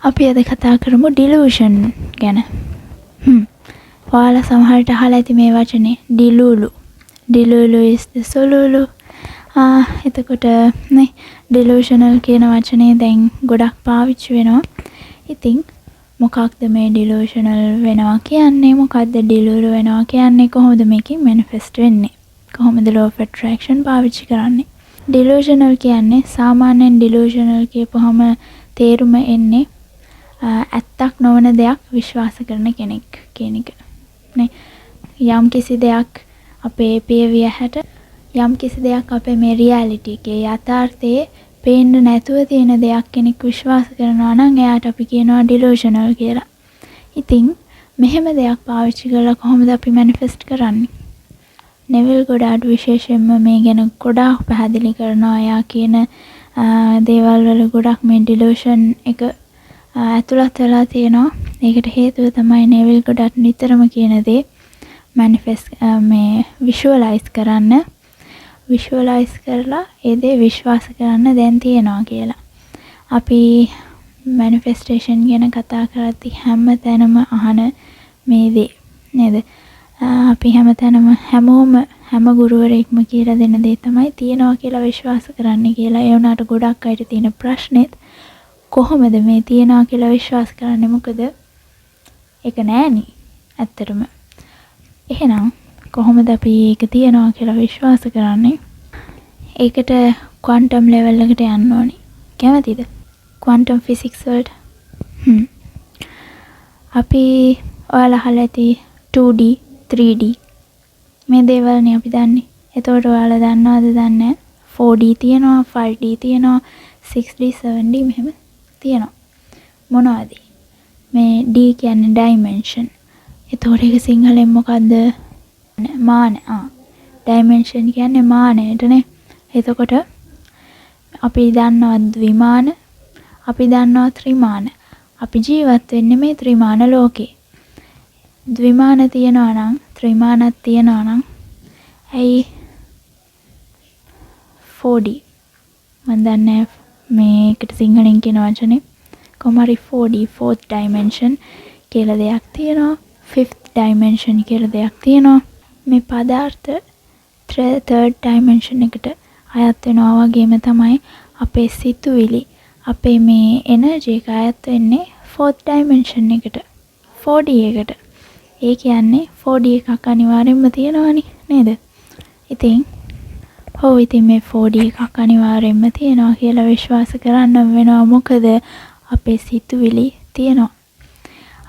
අපි අද කතා කරමු ඩිලූෂන් ගැන. ඔයාලා සමහරට අහලා ඇති මේ වචනේ ඩිලූලු. ඩිලූලු is the සොලූලු. එතකොට නේ ඩිලූෂනල් කියන වචනේ දැන් ගොඩක් පාවිච්චි වෙනවා. ඉතින් මොකක්ද මේ ඩිලූෂනල් වෙනවා කියන්නේ? මොකක්ද ඩිලූලු වෙනවා කියන්නේ? කොහොමද මේකෙන් මැනිෆෙස්ට් වෙන්නේ? කොහොමද law of attraction පාවිච්චි කරන්නේ? ඩිලූෂනල් කියන්නේ සාමාන්‍යයෙන් ඩිලූෂනල් කියපුවම තේරුම එන්නේ ඇත්තක් නොවන දෙයක් විශ්වාස කරන කෙනෙක් කියන එක. නේ යම් කිසි දෙයක් අපේ පේවිය හැට යම් කිසි දෙයක් අපේ මේ රියැලිටි එකේ යථාර්ථයේ පේන්න නැතුව තියෙන දෙයක් කෙනෙක් විශ්වාස කරනවා නම් එයාට අපි කියනවා ඩිලූෂනල් කියලා. ඉතින් මෙහෙම දෙයක් පාවිච්චි කරලා කොහොමද අපි මැනිෆෙස්ට් කරන්නේ? නෙවිල් ගොඩාඩ් විශේෂයෙන්ම මේ ගැන ගොඩාක් පැහැදිලි කරනවා. එයා කියන දේවල් වල ගොඩක් මේ ඩිලූෂන් එක ඇතුළත් වෙලා තියෙනවා. ඒකට හේතුව තමයි නෙවිල් ගොඩාඩ් නිතරම කියන දේ මැනිෆෙස්ට් මේ විෂුවලයිස් කරන්න. විෂුවලයිස් කරලා ඒ දේ විශ්වාස කරන්න දැන් තියෙනවා කියලා. අපි මැනිෆෙස්ටේෂන් ගැන කතා කරද්දී හැම තැනම අහන මේ දේ නේද? අපි හැමතැනම හැම ගුරුවරයෙක්ම කියලා දෙන දේ තමයි තියනවා කියලා විශ්වාස කරන්න කියලා. ඒ වුණාට ගොඩක් අයට තියෙන ප්‍රශ්නෙත් කොහොමද මේ තියනවා කියලා විශ්වාස කරන්නේ? මොකද ඒක නෑනේ ඇත්තටම. එහෙනම් කොහොමද අපි ඒක තියනවා කියලා විශ්වාස කරන්නේ? ඒකට ක්වොන්ටම් ලෙවල් එකට යන්න ඕනේ. කැමතිද? ක්වොන්ටම් ෆිසික්ස් වලට. අපි ඔයාලා අහලා ඇති 2D 3D මේ දේවල්නේ අපි දන්නේ. එතකොට ඔයාලා දන්නවද දන්නේ 4D තියෙනවා 5D තියෙනවා 6D 7D මෙහෙම තියෙනවා. මොනවද? මේ D කියන්නේ dimension. එතකොට ඒක සිංහලෙන් මොකද්ද? මාන. dimension කියන්නේ මානයටනේ. එතකොට අපි දන්නවා ද්විමාන, අපි දන්නවා ත්‍රිමාන. අපි ජීවත් වෙන්නේ මේ ත්‍රිමාන ලෝකේ. ද්විමාන තියනවා නම් ත්‍රිමානත් තියනවා නම් ඇයි 4D මන් දන්නේ මේකට සිංහලෙන් කියන වචනේ කොහමරි 4D fourth dimension කියලා දෙයක් තියෙනවා. fifth dimension කියලා දෙයක් තියෙනවා. මේ පදාර්ථ third dimension එකට අයත් වෙනවා වගේම තමයි අපේ සිතුවිලි අපේ මේ එනර්ජි එක අයත් වෙන්නේ fourth dimension එකට 4D එකට. ඒ කියන්නේ 4D එකක් අනිවාර්යෙන්ම තියෙනවනේ නේද? ඉතින් මේ 4D එකක් අනිවාර්යෙන්ම තියෙනවා කියලා විශ්වාස කරන්න වෙනවා. මොකද අපේ සිතුවිලි තියෙනවා.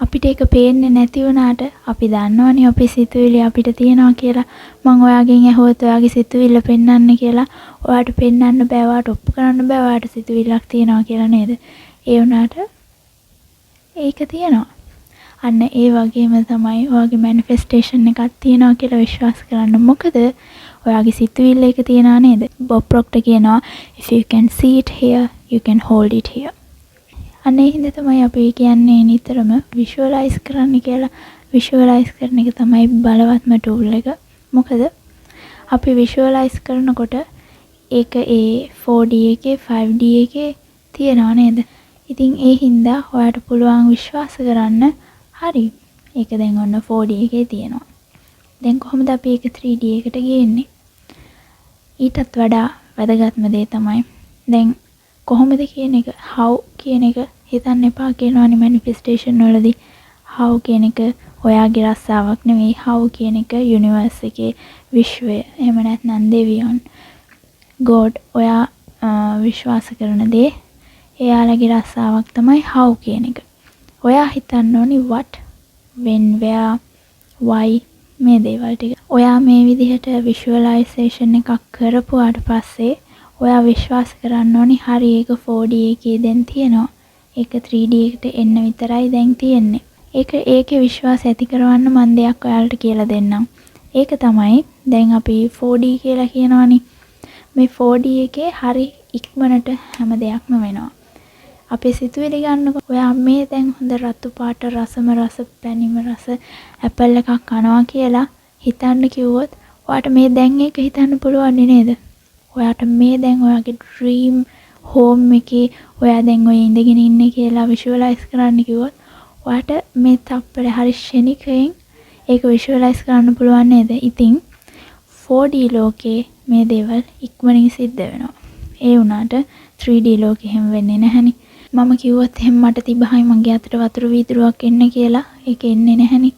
අපිට ඒක පේන්නේ නැති වුණාට අපි දන්නවනේ අපේ සිතුවිලි අපිට තියෙනවා කියලා. මම ඔයාගෙන් ඇහුවොත් ඔයාගේ සිතුවිල්ල පෙන්වන්න කියලා. ඔයාට පෙන්වන්න බෑ, ඔයාට ඔප්පු කරන්න බෑ ඔයාට සිතුවිල්ලක් තියෙනවා කියලා නේද? ඒ වුණාට ඒක තියෙනවා. අන්න ඒ වගේම තමයි ඔයාගේ මැනිෆෙස්ටේෂන් එකක් තියෙනවා කියලා විශ්වාස කරන්න. මොකද ඔයාගේ සිතුවිල්ල එක තියනවා නේද? බොබ් ප්‍රොක්ටර් කියනවා if you can see it here you can hold it here. අනේ හින්දා තමයි අපි කියන්නේ නිතරම විෂුවලයිස් කරන්න කියලා. විෂුවලයිස් කරන එක තමයි බලවත්ම ටූල් එක. මොකද අපි විෂුවලයිස් කරනකොට ඒක ඒ 4D එකේ 5D එකේ තියනවා නේද? ඉතින් ඒ හින්දා ඔයාට පුළුවන් විශ්වාස කරන්න හරි. ඒක දැන් ඔන්න 4D එකේ තියෙනවා. දැන් කොහොමද අපි ඒක 3D එකට ගේන්නේ? ඊටත් වඩා වැදගත්ම දේ තමයි දැන් කොහොමද කියන එක how කියන එක හිතන්න එපා කියනවනේ මැනිෆෙස්ටේෂන් වලදී. how කියන එක ඔයාගේ රස්සාවක් නෙවෙයි. how කියන එක යුනිවර්ස් එකේ විශ්වය. එහෙම නැත්නම් දෙවියන්. God ඔයා විශ්වාස කරන දේ එයාලගේ රස්සාවක් තමයි how කියන එක. ඔයා හිතන්න ඕනි what, when, where, why මේ දේවල් ටික. ඔයා මේ විදිහට විෂුවලයිසේෂන් එකක් කරපුවාට පස්සේ ඔයා විශ්වාස කරන්න ඕනි හරි ඒක 4D එකේ දැන් තියෙනවා. ඒක 3D එකට එන්න විතරයි දැන් තියෙන්නේ. ඒකේ විශ්වාසය ඇති කරවන්න මම දෙයක් ඔයාලට කියලා දෙන්නම්. ඒක තමයි දැන් අපි 4D කියලා කියනවනේ. මේ 4D එකේ හරි ඉක්මනට හැම දෙයක්ම වෙනවා. අපේ සිතුවිලි ගන්නකො ඔයා මේ දැන් හොඳ රතු පාට රසම රස පැණිම රස ඇපල් එකක් කනවා කියලා හිතන්න කිව්වොත් ඔයාට මේ දැන් ඒක හිතන්න පුළුවන් නේද? ඔයාට මේ දැන් ඔයාගේ ඩ්‍රීම් හෝම් එකේ ඔයා දැන් ඔය ඉඳගෙන ඉන්නේ කියලා විෂුවලයිස් කරන්න කිව්වොත් ඔයාට මේ තප්පර හරි ෂණිකයෙන් ඒක විෂුවලයිස් කරන්න පුළුවන් නේද? ඉතින් 4D ලෝකේ මේ දේවල් ඉක්මනින් සිද්ධ වෙනවා. ඒ වුණාට 3D ලෝකෙ හැම වෙන්නේ නැහනේ. මම කිව්වොත් එහෙනම් මට තිබහයි මගේ අතට වතුර වීදුරුවක් එන්න කියලා ඒක එන්නේ නැහනේ.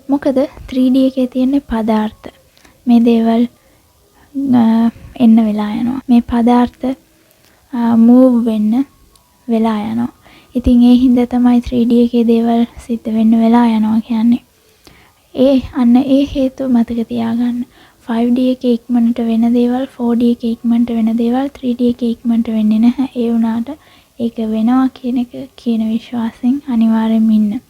මොකද 3D එකේ තියෙන පදාර්ථ මේ දේවල් එන්න වෙලා යනවා. මේ පදාර්ථ මූව් වෙන්න වෙලා යනවා. ඉතින් ඒ හින්දා තමයි 3D එකේ දේවල් සිද්ධ වෙන්න වෙලා යනවා කියන්නේ. ඒ හේතුව මතක තියාගන්න. 5D එකේ ඉක්මනට වෙන දේවල් 4D එකේ ඉක්මනට වෙන දේවල් 3D එකේ ඉක්මනට වෙන්නේ නැහැ. ඒ වුණාට ඒක වෙනවා කියන විශ්වාසයෙන් අනිවාර්යෙන්ම ඉන්න.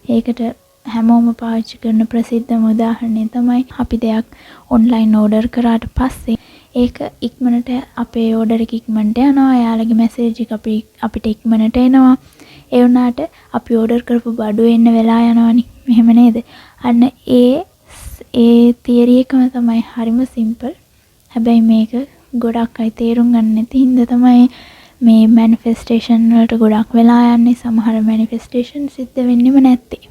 ඒකට හැමෝම පාවිච්චි කරන ප්‍රසිද්ධම උදාහරණය තමයි අපි දෙයක් ඔන්ලයින් ඕඩර් කරාට පස්සේ ඒක ඉක්මනට අපේ ඕඩර් එක ඉක්මනට යනවා. එයාලගේ මැසේජ් එක අපිට ඉක්මනට එනවා. ඒ වුණාට අපි ඕඩර් කරපු බඩුව එන්න වෙලා යනවනේ. මෙහෙම නේද? අන්න ඒ තියරි එකම තමයි හරිම සිම්පල්. හැබැයි මේක ගොඩක් අය තේරුම් ගන්න නැති හින්දා තමයි මේ මැනිෆෙස්ටේෂන් වලට ගොඩක් වෙලා යන්නේ. සමහර මැනිෆෙස්ටේෂන් සිද්ධ වෙන්නෙම නැත්තේ.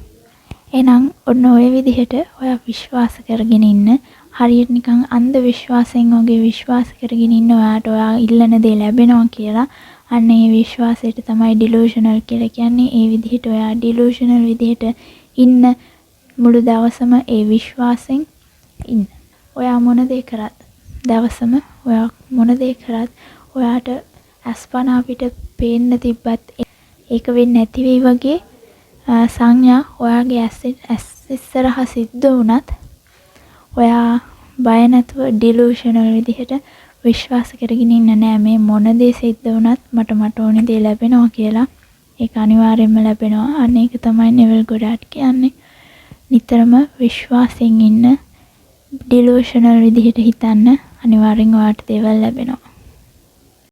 එහෙනම් ඔන්න ඔය විදිහට ඔයා විශ්වාස කරගෙන ඉන්න හරියට නිකන් අන්ධ විශ්වාසයෙන් වගේ විශ්වාස කරගෙන ඉන්න ඔයාට ඔයා ඉල්ලන දේ ලැබෙනවා කියලා අන්න ඒ විශ්වාසයට තමයි ඩිලූෂනල් කියලා කියන්නේ. ඒ විදිහට ඔයා ඩිලූෂනල් විදිහට ඉන්න මුළු දවසම ඒ විශ්වාසයෙන් ඉන්න. ඔයා මොන දේ කරත් දවසම ඔයා මොන දේ කරත් ඔයාට අස්පන අපිට පේන්න තිබ්බත් ඒක වෙන්නේ නැති වෙයි වගේ සංඥා ඔයාගේ ඇස් ඉස්සරහා සිද්ධ වුණත් ඔයා බය නැතුව ඩිලූෂනල් විදිහට විශ්වාස කරගෙන ඉන්න නෑ මේ මොන දේ සිද්ධ වුණත් මට ඕනේ දේ ලැබෙනවා කියලා. ඒක අනිවාර්යයෙන්ම ලැබෙනවා. අන්න ඒක තමයි නෙවල් ගොඩාට් කියන්නේ. නිතරම විශ්වාසයෙන් ඉන්න ඩිලූෂනල් විදිහට හිතන්න අනිවාර්යෙන් ඔයාට දේවල් ලැබෙනවා.